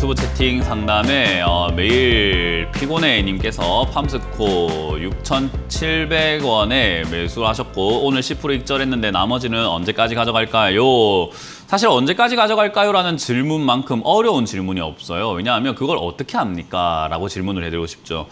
유튜브 채팅 상담에 매일 피곤해님께서 팜스코 6,700원에 매수하셨고 오늘 10% 익절했는데 나머지는 언제까지 가져갈까요? 사실 언제까지 가져갈까요? 라는 질문만큼 어려운 질문이 없어요. 왜냐하면 그걸 어떻게 합니까? 라고 질문을 해드리고 싶죠.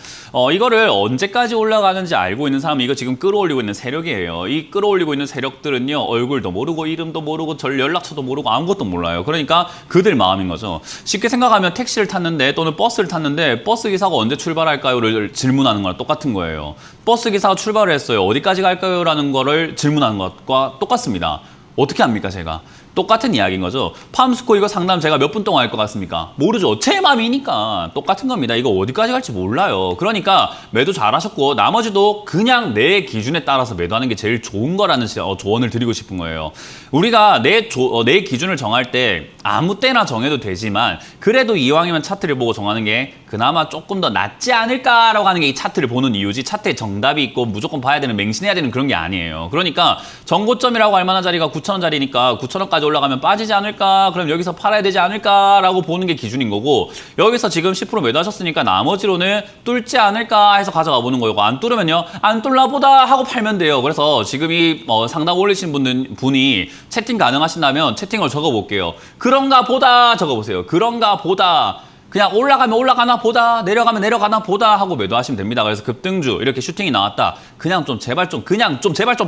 이거를 언제까지 올라가는지 알고 있는 사람이 이거 지금 끌어올리고 있는 세력이에요. 이 끌어올리고 있는 세력들은요, 얼굴도 모르고 이름도 모르고 연락처도 모르고 아무것도 몰라요. 그러니까 그들 마음인 거죠. 쉽게 생각하면 택시를 탔는데 또는 버스를 탔는데 버스 기사가 언제 출발할까요?를 질문하는 거랑 똑같은 거예요. 버스 기사가 출발을 했어요. 어디까지 갈까요? 라는 거를 질문하는 것과 똑같습니다. 어떻게 합니까, 제가? 똑같은 이야기인 거죠. 팜스코 이거 상담 제가 몇 분 동안 할 것 같습니까? 모르죠. 제 맘이니까 똑같은 겁니다. 이거 어디까지 갈지 몰라요. 그러니까 매도 잘하셨고 나머지도 그냥 내 기준에 따라서 매도하는 게 제일 좋은 거라는 조언을 드리고 싶은 거예요. 우리가 내 기준을 정할 때 아무 때나 정해도 되지만 그래도 이왕이면 차트를 보고 정하는 게 그나마 조금 더 낫지 않을까라고 하는 게 이 차트를 보는 이유지, 차트에 정답이 있고 무조건 봐야 되는, 맹신해야 되는 그런 게 아니에요. 그러니까 정고점이라고 할 만한 자리가 9,000원짜리니까 9,000원까지 올라가면 빠지지 않을까? 그럼 여기서 팔아야 되지 않을까라고 보는 게 기준인 거고, 여기서 지금 10% 매도하셨으니까 나머지로는 뚫지 않을까 해서 가져가 보는 거고, 안 뚫으면요, 안 뚫나 보다 하고 팔면 돼요. 그래서 지금 이 상담 올리신 분이 채팅 가능하신다면 채팅을 적어볼게요. 그런가 보다 적어보세요. 그런가 보다. 그냥 올라가면 올라가나 보다, 내려가면 내려가나 보다 하고 매도하시면 됩니다. 그래서 급등주 이렇게 슈팅이 나왔다. 그냥 좀 제발 좀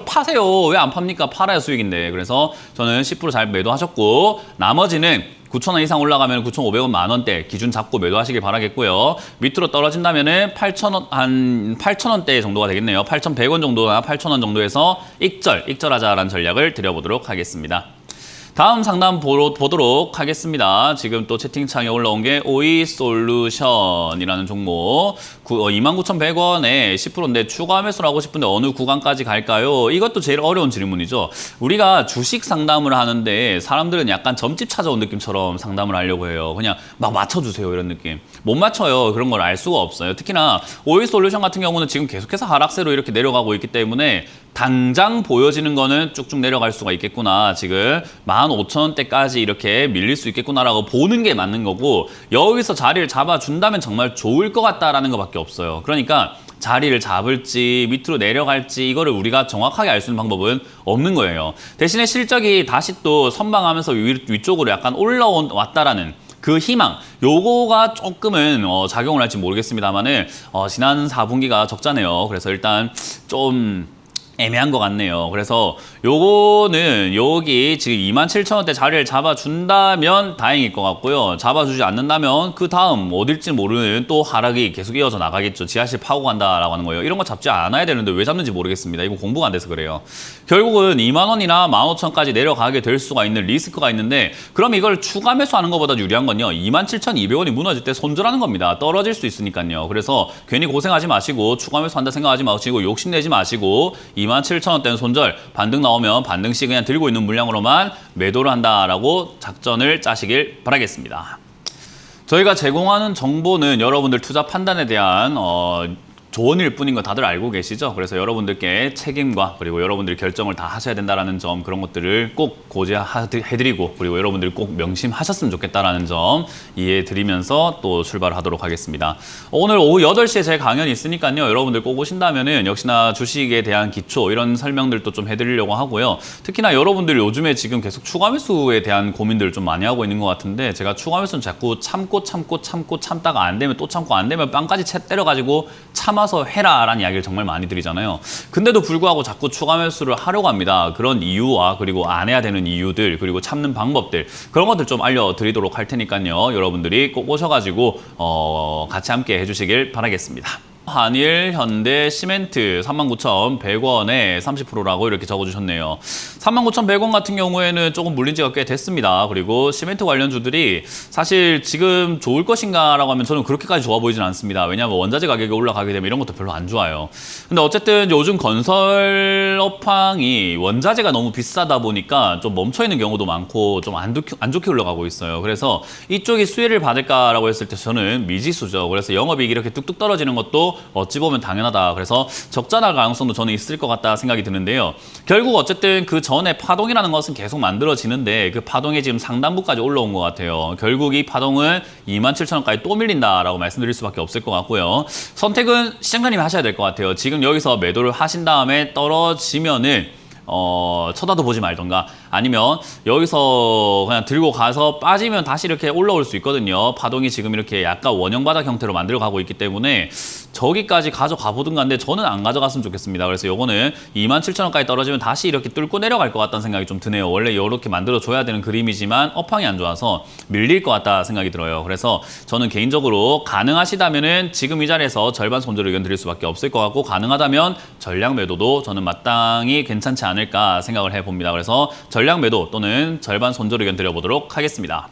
파세요. 왜 안 팝니까? 팔아야 수익인데. 그래서 저는 10% 잘 매도하셨고 나머지는 9,000원 이상 올라가면 9,500원 만원대 기준 잡고 매도하시길 바라겠고요. 밑으로 떨어진다면은 8,000원, 한 8,000원대 정도가 되겠네요. 8,100원 정도나 8,000원 정도에서 익절하자라는 전략을 드려보도록 하겠습니다. 다음 상담 보도록 하겠습니다. 지금 또 채팅창에 올라온 게 오이솔루션이라는 종목 29,100원에 10%인데 추가 매수를 하고 싶은데 어느 구간까지 갈까요? 이것도 제일 어려운 질문이죠. 우리가 주식 상담을 하는데 사람들은 약간 점집 찾아온 느낌처럼 상담을 하려고 해요. 그냥 막 맞춰주세요 이런 느낌. 못 맞춰요. 그런 걸 알 수가 없어요. 특히나 오이솔루션 같은 경우는 지금 계속해서 하락세로 이렇게 내려가고 있기 때문에 당장 보여지는 거는 쭉쭉 내려갈 수가 있겠구나. 지금 15,000원대까지 이렇게 밀릴 수 있겠구나라고 보는 게 맞는 거고, 여기서 자리를 잡아준다면 정말 좋을 것 같다라는 것밖에 없어요. 그러니까 자리를 잡을지 밑으로 내려갈지 이거를 우리가 정확하게 알 수 있는 방법은 없는 거예요. 대신에 실적이 다시 또 선방하면서 위쪽으로 약간 올라왔다라는 그 희망, 요거가 조금은 작용을 할지 모르겠습니다만은 지난 4분기가 적자네요. 그래서 일단 좀 애매한 것 같네요. 그래서 요거는 여기 지금 27,000원대 자리를 잡아준다면 다행일 것 같고요. 잡아주지 않는다면 그 다음 어딜지 모르는 또 하락이 계속 이어져 나가겠죠. 지하실 파고 간다라고 하는 거예요. 이런 거 잡지 않아야 되는데 왜 잡는지 모르겠습니다. 이거 공부가 안 돼서 그래요. 결국은 20,000원이나 15,000원까지 내려가게 될 수가 있는 리스크가 있는데, 그럼 이걸 추가 매수하는 것보다 유리한 건요, 27,200원이 무너질 때 손절하는 겁니다. 떨어질 수 있으니까요. 그래서 괜히 고생하지 마시고 추가 매수한다 생각하지 마시고 욕심내지 마시고 27,000원대는 손절, 반등 나오면 반등씩 그냥 들고 있는 물량으로만 매도를 한다라고 작전을 짜시길 바라겠습니다. 저희가 제공하는 정보는 여러분들 투자 판단에 대한 조언일 뿐인 거 다들 알고 계시죠? 그래서 여러분들께 책임과 그리고 여러분들이 결정을 다 하셔야 된다는 점, 그런 것들을 꼭 고지해드리고, 그리고 여러분들이 꼭 명심하셨으면 좋겠다는 점 이해해드리면서 또 출발하도록 하겠습니다. 오늘 오후 8시에 제 강연이 있으니까요. 여러분들 꼭 오신다면은 역시나 주식에 대한 기초 이런 설명들도 좀 해드리려고 하고요. 특히나 여러분들 요즘에 지금 계속 추가 매수에 대한 고민들을 좀 많이 하고 있는 것 같은데, 제가 추가 매수는 자꾸 참다가 안 되면 또 참고, 안 되면 빵까지 때려가지고 참아서 해라라는 이야기를 정말 많이 드리잖아요. 근데도 불구하고 자꾸 추가 매수를 하려고 합니다. 그런 이유와 그리고 안 해야 되는 이유들, 그리고 참는 방법들, 그런 것들 좀 알려드리도록 할 테니까요. 여러분들이 꼭 오셔가지고 같이 함께 해주시길 바라겠습니다. 한일, 현대, 시멘트 39,100원에 30%라고 이렇게 적어주셨네요. 39,100원 같은 경우에는 조금 물린 지가 꽤 됐습니다. 그리고 시멘트 관련주들이 사실 지금 좋을 것인가 라고 하면 저는 그렇게까지 좋아 보이진 않습니다. 왜냐하면 원자재 가격이 올라가게 되면 이런 것도 별로 안 좋아요. 근데 어쨌든 요즘 건설 업황이 원자재가 너무 비싸다 보니까 좀 멈춰있는 경우도 많고 좀 안 좋게 올라가고 있어요. 그래서 이쪽이 수혜를 받을까라고 했을 때 저는 미지수죠. 그래서 영업이익이 이렇게 뚝뚝 떨어지는 것도 어찌 보면 당연하다. 그래서 적자 날 가능성도 저는 있을 것 같다 생각이 드는데요. 결국 어쨌든 그 전에 파동이라는 것은 계속 만들어지는데 그 파동이 지금 상단부까지 올라온 것 같아요. 결국 이 파동은 27,000원까지 또 밀린다라고 말씀드릴 수밖에 없을 것 같고요. 선택은 시장가님이 하셔야 될 것 같아요. 지금 여기서 매도를 하신 다음에 떨어지면은 쳐다도 보지 말던가 아니면 여기서 그냥 들고 가서 빠지면 다시 이렇게 올라올 수 있거든요. 파동이 지금 이렇게 약간 원형 바닥 형태로 만들어 가고 있기 때문에 저기까지 가져가 보든가 한데 저는 안 가져갔으면 좋겠습니다. 그래서 요거는 27,000원까지 떨어지면 다시 이렇게 뚫고 내려갈 것 같다는 생각이 좀 드네요. 원래 이렇게 만들어 줘야 되는 그림이지만 업황이 안 좋아서 밀릴 것 같다 생각이 들어요. 그래서 저는 개인적으로 가능하시다면은 지금 이 자리에서 절반 손절 의견 드릴 수밖에 없을 것 같고 가능하다면 전량 매도도 저는 마땅히 괜찮지 않을까 생각을 해봅니다. 그래서 전량 매도 또는 절반 손절 의견 드려보도록 하겠습니다.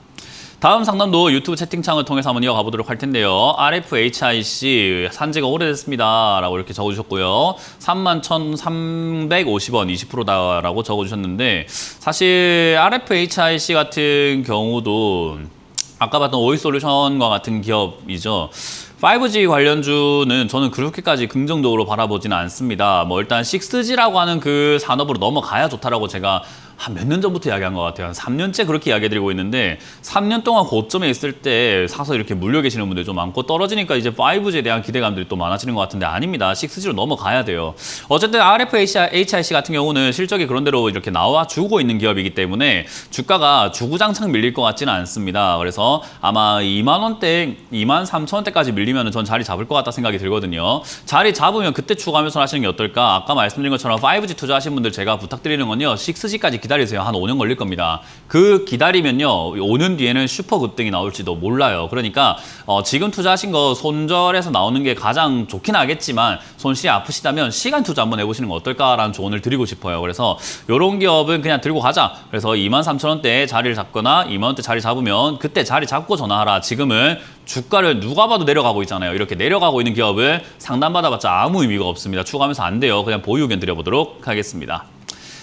다음 상담도 유튜브 채팅창을 통해서 한번 이어가보도록 할 텐데요. RFHIC 산지가 오래됐습니다 라고 이렇게 적어주셨고요. 31,350원 20%다 라고 적어주셨는데 사실 RFHIC 같은 경우도 아까 봤던 오이솔루션과 같은 기업이죠. 5G 관련주는 저는 그렇게까지 긍정적으로 바라보지는 않습니다. 뭐 일단 6G라고 하는 그 산업으로 넘어가야 좋다라고 제가 한 몇 년 전부터 이야기한 것 같아요. 한 3년째 그렇게 이야기해드리고 있는데 3년 동안 고점에 있을 때 사서 이렇게 물려 계시는 분들이 좀 많고 떨어지니까 이제 5G에 대한 기대감들이 또 많아지는 것 같은데 아닙니다. 6G로 넘어가야 돼요. 어쨌든 RFHIC 같은 경우는 실적이 그런대로 이렇게 나와주고 있는 기업이기 때문에 주가가 주구장창 밀릴 것 같지는 않습니다. 그래서 아마 2만 원대, 2만 3천 원대까지 밀리면 전 자리 잡을 것 같다 생각이 들거든요. 자리 잡으면 그때 추가하면서 하시는 게 어떨까? 아까 말씀드린 것처럼 5G 투자하신 분들 제가 부탁드리는 건요. 6G까지 기다리세요. 한 5년 걸릴 겁니다. 그 기다리면요. 5년 뒤에는 슈퍼 급등이 나올지도 몰라요. 그러니까 지금 투자하신 거 손절해서 나오는 게 가장 좋긴 하겠지만 손실이 아프시다면 시간 투자 한번 해보시는 거 어떨까라는 조언을 드리고 싶어요. 그래서 이런 기업은 그냥 들고 가자. 그래서 23,000원대에 자리를 잡거나 2만 원대 자리 잡으면 그때 자리 잡고 전화하라. 지금은 주가를 누가 봐도 내려가고 있잖아요. 이렇게 내려가고 있는 기업을 상담받아봤자 아무 의미가 없습니다. 추가하면서 안 돼요. 그냥 보유 의견 드려보도록 하겠습니다.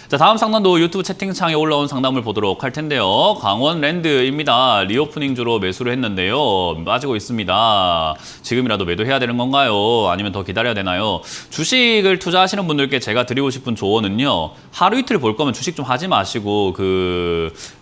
자, 다음 상담도 유튜브 채팅창에 올라온 상담을 보도록 할 텐데요. 강원랜드입니다. 리오프닝주로 매수를 했는데요. 빠지고 있습니다. 지금이라도 매도해야 되는 건가요? 아니면 더 기다려야 되나요? 주식을 투자하시는 분들께 제가 드리고 싶은 조언은요. 하루 이틀 볼 거면 주식 좀 하지 마시고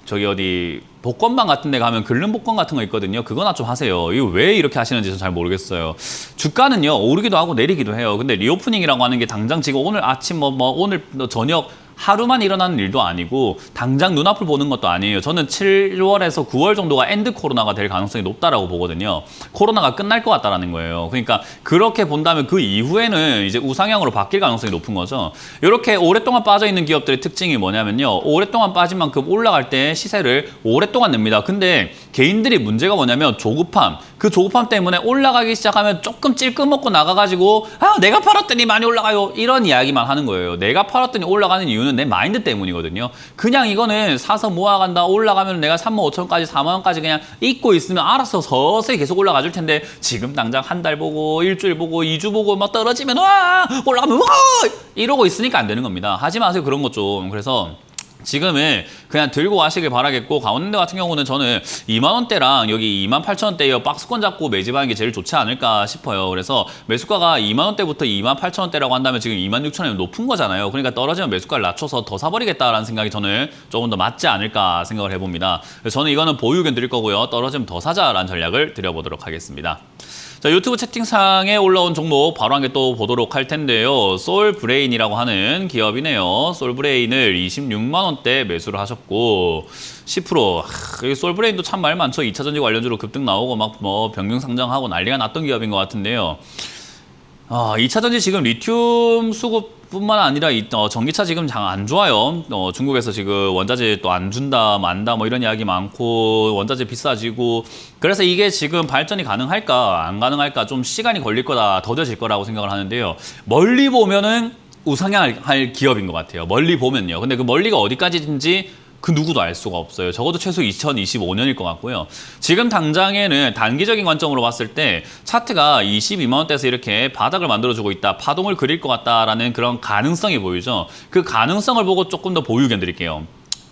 저기 어디 복권방 같은 데 가면 긁는 복권 같은 거 있거든요. 그거나 좀 하세요. 이거 왜 이렇게 하시는지 잘 모르겠어요. 주가는요. 오르기도 하고 내리기도 해요. 근데 리오프닝이라고 하는 게 당장 지금 오늘 아침 오늘 저녁 하루만 일어나는 일도 아니고 당장 눈앞을 보는 것도 아니에요. 저는 7월에서 9월 정도가 엔드 코로나가 될 가능성이 높다라고 보거든요. 코로나가 끝날 것 같다라는 거예요. 그러니까 그렇게 본다면 그 이후에는 이제 우상향으로 바뀔 가능성이 높은 거죠. 이렇게 오랫동안 빠져있는 기업들의 특징이 뭐냐면요. 오랫동안 빠진 만큼 올라갈 때 시세를 오랫동안 냅니다. 근데 개인들이 문제가 뭐냐면 조급함. 그 조급함 때문에 올라가기 시작하면 조금 찔끔 먹고 나가가지고 내가 팔았더니 많이 올라가요. 이런 이야기만 하는 거예요. 내가 팔았더니 올라가는 이유는 내 마인드 때문이거든요. 그냥 이거는 사서 모아간다. 올라가면 내가 35,000원까지 4만원까지 그냥 잊고 있으면 알아서 서서히 계속 올라가 줄 텐데 지금 당장 한 달 보고 일주일 보고 2주 보고 막 떨어지면 와 올라가면 와 이러고 있으니까 안 되는 겁니다. 하지 마세요. 그런 것 좀. 그래서 지금은 그냥 들고 가시길 바라겠고 강원랜드 같은 경우는 저는 2만 원대랑 여기 28,000원대에 박스권 잡고 매집하는 게 제일 좋지 않을까 싶어요. 그래서 매수가가 2만 원대부터 28,000원대라고 한다면 지금 26,000원이 높은 거잖아요. 그러니까 떨어지면 매수가를 낮춰서 더 사버리겠다라는 생각이 저는 조금 더 맞지 않을까 생각을 해봅니다. 그래서 저는 이거는 보유 의견 드릴 거고요. 떨어지면 더 사자라는 전략을 드려보도록 하겠습니다. 자, 유튜브 채팅창에 올라온 종목 바로 한 개 또 보도록 할 텐데요. 솔브레인이라고 하는 기업이네요. 솔브레인을 26만 원대 매수를 하셨고 10%. 솔브레인도 참 말 많죠. 2차전지 관련주로 급등 나오고 막 변경 상장하고 난리가 났던 기업인 것 같은데요. 2차전지 지금 리튬 수급뿐만 아니라 전기차 지금 장 안 좋아요. 중국에서 지금 원자재 또 안 준다, 만다 뭐 이런 이야기 많고 원자재 비싸지고 그래서 이게 지금 발전이 가능할까 안 가능할까 좀 시간이 걸릴 거다, 더뎌질 거라고 생각을 하는데요. 멀리 보면은 우상향할 기업인 것 같아요. 멀리 보면요. 근데 그 멀리가 어디까지인지 그 누구도 알 수가 없어요. 적어도 최소 2025년일 것 같고요. 지금 당장에는 단기적인 관점으로 봤을 때 차트가 22만 원대에서 이렇게 바닥을 만들어주고 있다. 파동을 그릴 것 같다라는 그런 가능성이 보이죠. 그 가능성을 보고 조금 더 보유 의견 드릴게요.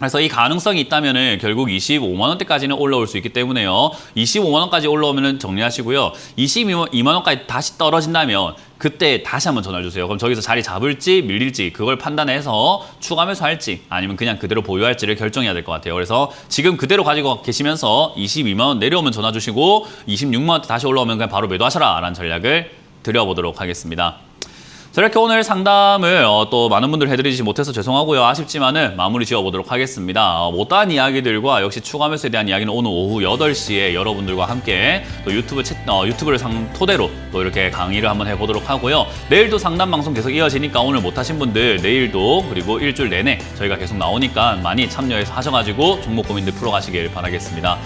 그래서 이 가능성이 있다면은 결국 25만 원대까지는 올라올 수 있기 때문에요. 25만 원까지 올라오면은 정리하시고요. 22만 원까지 다시 떨어진다면 그때 다시 한번 전화 주세요. 그럼 저기서 자리 잡을지 밀릴지 그걸 판단해서 추가 매수할지 아니면 그냥 그대로 보유할지를 결정해야 될 것 같아요. 그래서 지금 그대로 가지고 계시면서 22만 원 내려오면 전화 주시고 26만 원대 다시 올라오면 그냥 바로 매도하셔라 라는 전략을 드려보도록 하겠습니다. 자, 이렇게 오늘 상담을 또 많은 분들 해드리지 못해서 죄송하고요. 아쉽지만은 마무리 지어보도록 하겠습니다. 못다한 이야기들과 역시 추가 매수에 대한 이야기는 오늘 오후 8시에 여러분들과 함께 또 유튜브를 토대로 또 이렇게 강의를 한번 해보도록 하고요. 내일도 상담 방송 계속 이어지니까 오늘 못하신 분들 내일도 그리고 일주일 내내 저희가 계속 나오니까 많이 참여해서 하셔가지고 종목 고민들 풀어가시길 바라겠습니다.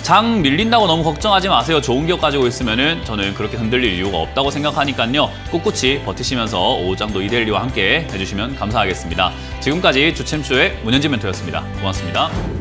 장 밀린다고 너무 걱정하지 마세요. 좋은 기업 가지고 있으면은 저는 그렇게 흔들릴 이유가 없다고 생각하니까요. 꿋꿋이 버티시면서 오후장도 이데일리와 함께 해주시면 감사하겠습니다. 지금까지 주챔쇼의 문현진 멘토였습니다. 고맙습니다.